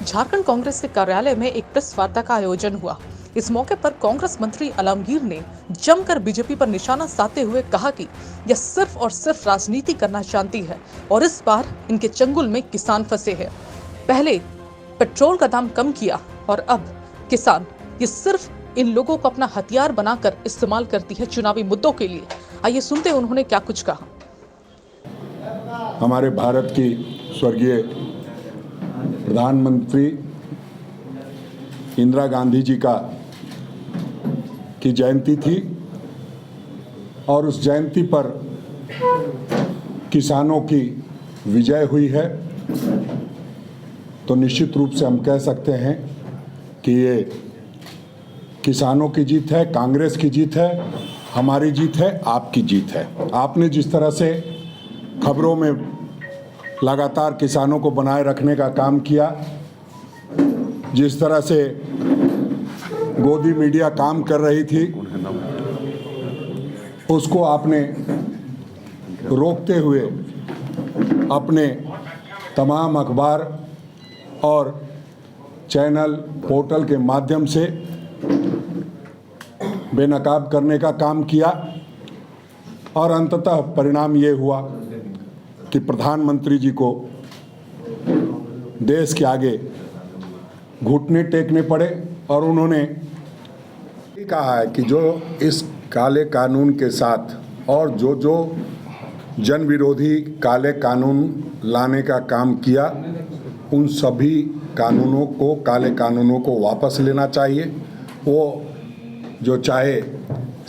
झारखंड कांग्रेस के कार्यालय में एक प्रेस वार्ता का आयोजन हुआ। इस मौके पर कांग्रेस मंत्री आलमगीर ने जमकर बीजेपी पर निशाना साधते हुए कहा कि यह सिर्फ और सिर्फ राजनीति करना जानती है और इस बार इनके चंगुल में किसान फंसे हैं। पहले पेट्रोल का दाम कम किया और अब किसान, ये सिर्फ इन लोगों को अपना हथियार बनाकर इस्तेमाल करती है चुनावी मुद्दों के लिए। आइए सुनते हैं उन्होंने क्या कुछ कहा। हमारे भारत की स्वर्गीय प्रधानमंत्री इंदिरा गांधी जी की जयंती थी और उस जयंती पर किसानों की विजय हुई है, तो निश्चित रूप से हम कह सकते हैं कि ये किसानों की जीत है, कांग्रेस की जीत है, हमारी जीत है, आपकी जीत है। आपने जिस तरह से खबरों में लगातार किसानों को बनाए रखने का काम किया, जिस तरह से गोदी मीडिया काम कर रही थी, उसको आपने रोकते हुए अपने तमाम अखबार और चैनल पोर्टल के माध्यम से बेनकाब करने का काम किया और अंततः परिणाम ये हुआ कि प्रधानमंत्री जी को देश के आगे घुटने टेकने पड़े और उन्होंने कहा है कि जो इस काले कानून के साथ और जो जन विरोधी काले कानून लाने का काम किया, उन सभी काले कानूनों को वापस लेना चाहिए। वो जो चाहे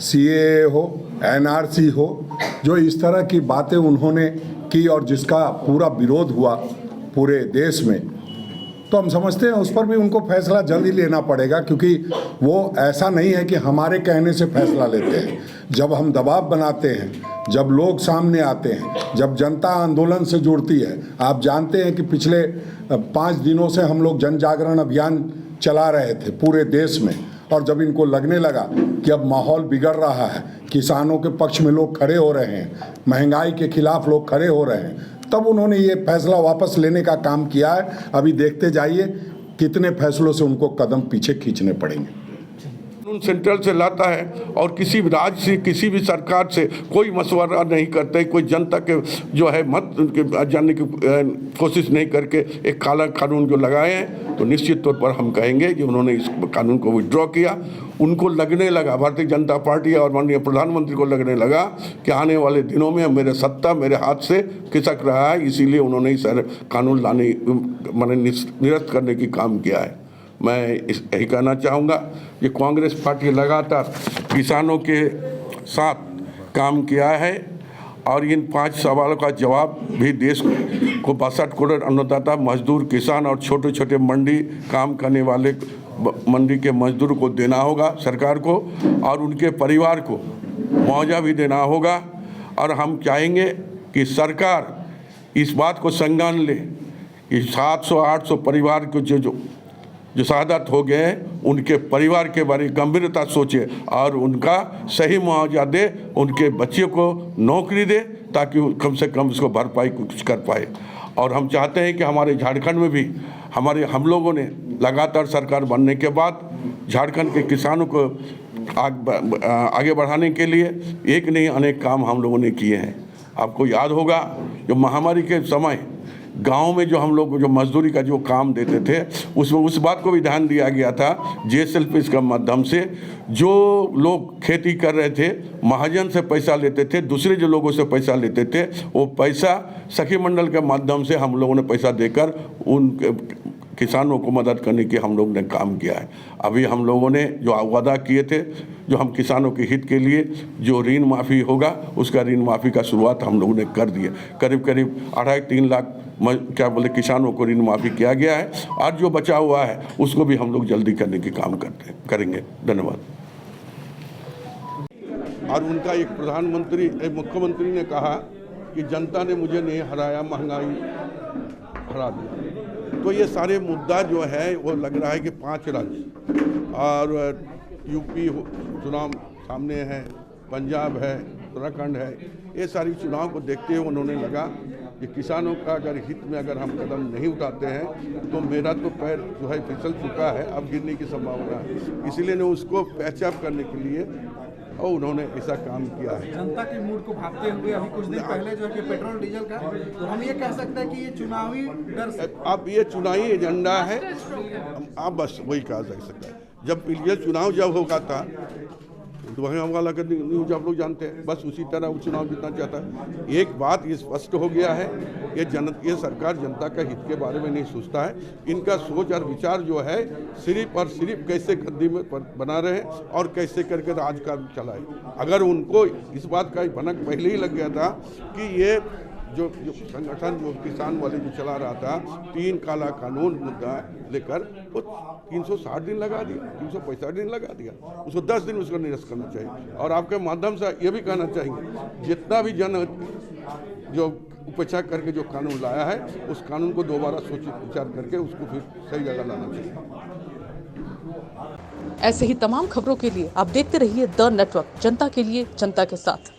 सीएए हो, एनआरसी हो, जो इस तरह की बातें उन्होंने की और जिसका पूरा विरोध हुआ पूरे देश में, तो हम समझते हैं उस पर भी उनको फैसला जल्दी लेना पड़ेगा, क्योंकि वो ऐसा नहीं है कि हमारे कहने से फैसला लेते हैं। जब हम दबाव बनाते हैं, जब लोग सामने आते हैं, जब जनता आंदोलन से जुड़ती है, आप जानते हैं कि पिछले 5 दिनों से हम लोग जन जागरण अभियान चला रहे थे पूरे देश में, और जब इनको लगने लगा कि अब माहौल बिगड़ रहा है, किसानों के पक्ष में लोग खड़े हो रहे हैं, महंगाई के खिलाफ लोग खड़े हो रहे हैं, तब उन्होंने ये फैसला वापस लेने का काम किया है। अभी देखते जाइए कितने फैसलों से उनको कदम पीछे खींचने पड़ेंगे। सेंट्रल से लाता है और किसी भी राज्य से, किसी भी सरकार से कोई मशवरा नहीं करते, कोई जनता के जो है मत जानने की कोशिश नहीं करके एक काला कानून जो लगाए हैं, तो निश्चित तौर पर हम कहेंगे कि उन्होंने इस कानून को विड्रॉ किया। उनको लगने लगा, भारतीय जनता पार्टी और माननीय प्रधानमंत्री को लगने लगा कि आने वाले दिनों में मेरे सत्ता मेरे हाथ से खिसक रहा है, इसीलिए उन्होंने इस कानून लाने निरस्त करने की काम किया है। मैं यही कहना चाहूँगा कि कांग्रेस पार्टी लगातार किसानों के साथ काम किया है और इन 5 सवालों का जवाब भी देश को 62 करोड़ अन्नदाता, मजदूर, किसान और छोटे छोटे मंडी काम करने वाले मंडी के मजदूर को देना होगा सरकार को, और उनके परिवार को मुआवजा भी देना होगा। और हम चाहेंगे कि सरकार इस बात को संज्ञान ले कि 700-800 परिवार को जो शहादत हो गए हैं, उनके परिवार के बारे में गंभीरता सोचे और उनका सही मुआवजा दे, उनके बच्चे को नौकरी दे, ताकि कम से कम उसको भरपाई कुछ कर पाए। और हम चाहते हैं कि हमारे झारखंड में भी हम लोगों ने लगातार सरकार बनने के बाद झारखंड के किसानों को आगे बढ़ाने के लिए एक नहीं अनेक काम हम लोगों ने किए हैं। आपको याद होगा जो महामारी के समय गांव में जो हम लोग जो मजदूरी का जो काम देते थे, उसमें उस बात को भी ध्यान दिया गया था, जेएसएलपी के माध्यम से जो लोग खेती कर रहे थे, महाजन से पैसा लेते थे, दूसरे जो लोगों से पैसा लेते थे, वो पैसा सखी मंडल के माध्यम से हम लोगों ने पैसा देकर उन किसानों को मदद करने की हम लोग ने काम किया है। अभी हम लोगों ने जो वादा किए थे, जो हम किसानों के हित के लिए जो ऋण माफ़ी होगा, उसका ऋण माफ़ी का शुरुआत हम लोगों ने कर दी है। करीब 2.5-3 लाख किसानों को ऋण माफ़ी किया गया है, और जो बचा हुआ है उसको भी हम लोग जल्दी करने की काम करेंगे। धन्यवाद। और उनका एक मुख्यमंत्री ने कहा कि जनता ने मुझे नहीं हराया, महंगाई हरा दिया। तो ये सारे मुद्दा जो है वो लग रहा है कि 5 राज्य और यूपी चुनाव सामने है, पंजाब है, उत्तराखंड है, ये सारी चुनाव को देखते हुए उन्होंने लगा ये किसानों का अगर हित में अगर हम कदम नहीं उठाते हैं तो मेरा तो पैर जो है फिसल चुका है, अब गिरने की संभावना है। इसीलिए ने उसको पैचअप करने के लिए और उन्होंने ऐसा काम किया है। जनता के मूड को भांपते हुए अभी कुछ दिन पहले जो है कि पेट्रोल डीजल का, तो हम ये कह सकते हैं कि ये चुनावी डर से, अब ये चुनावी एजेंडा है, आप बस वही कहा जा सकता है। जब ये चुनाव जब होगा था तो वही वाला का न्यूज आप लोग जानते हैं, बस उसी तरह वो चुनाव जीतना चाहता है। एक बात ये स्पष्ट हो गया है, ये सरकार जनता का हित के बारे में नहीं सोचता है। इनका सोच और विचार जो है सिर्फ और सिर्फ कैसे गद्दी में बना रहे और कैसे करके राजकारण चलाए। अगर उनको इस बात का भनक पहले ही लग गया था कि ये जो संगठन जो किसान वाले जो चला रहा था, 3 काला कानून मुद्दा लेकर वो 360 दिन लगा दिया, 365 दिन लगा दिया, उसको 10 दिन उसको निरस्त करना चाहिए। और आपके माध्यम से ये भी कहना चाहेंगे, जितना भी जन जो उपेक्षा करके जो कानून लाया है उस कानून को दोबारा सोच विचार करके उसको फिर सही जगह लाना चाहिए। ऐसे ही तमाम खबरों के लिए आप देखते रहिए द नेटवर्क, जनता के लिए जनता के साथ।